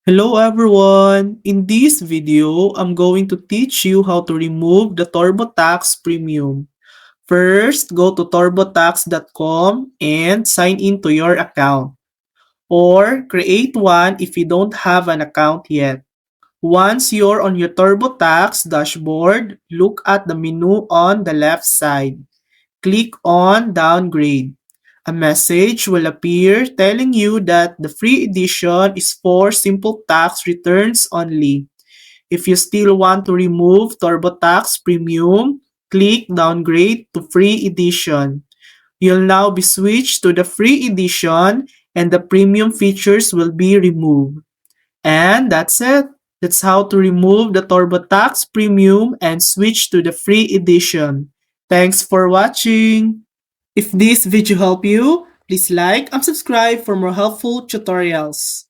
Hello everyone! In this video, I'm going to teach you how to remove the TurboTax Premium. First, go to turbotax.com and sign in to your account. Or create one if you don't have an account yet. Once you're on your TurboTax dashboard, look at the menu on the left side. Click on Downgrade. A message will appear telling you that the free edition is for simple tax returns only. If you still want to remove TurboTax Premium, click Downgrade to Free Edition. You'll now be switched to the free edition and the premium features will be removed. And that's it. That's how to remove the TurboTax Premium and switch to the free edition. Thanks for watching! If this video helped you, please like and subscribe for more helpful tutorials.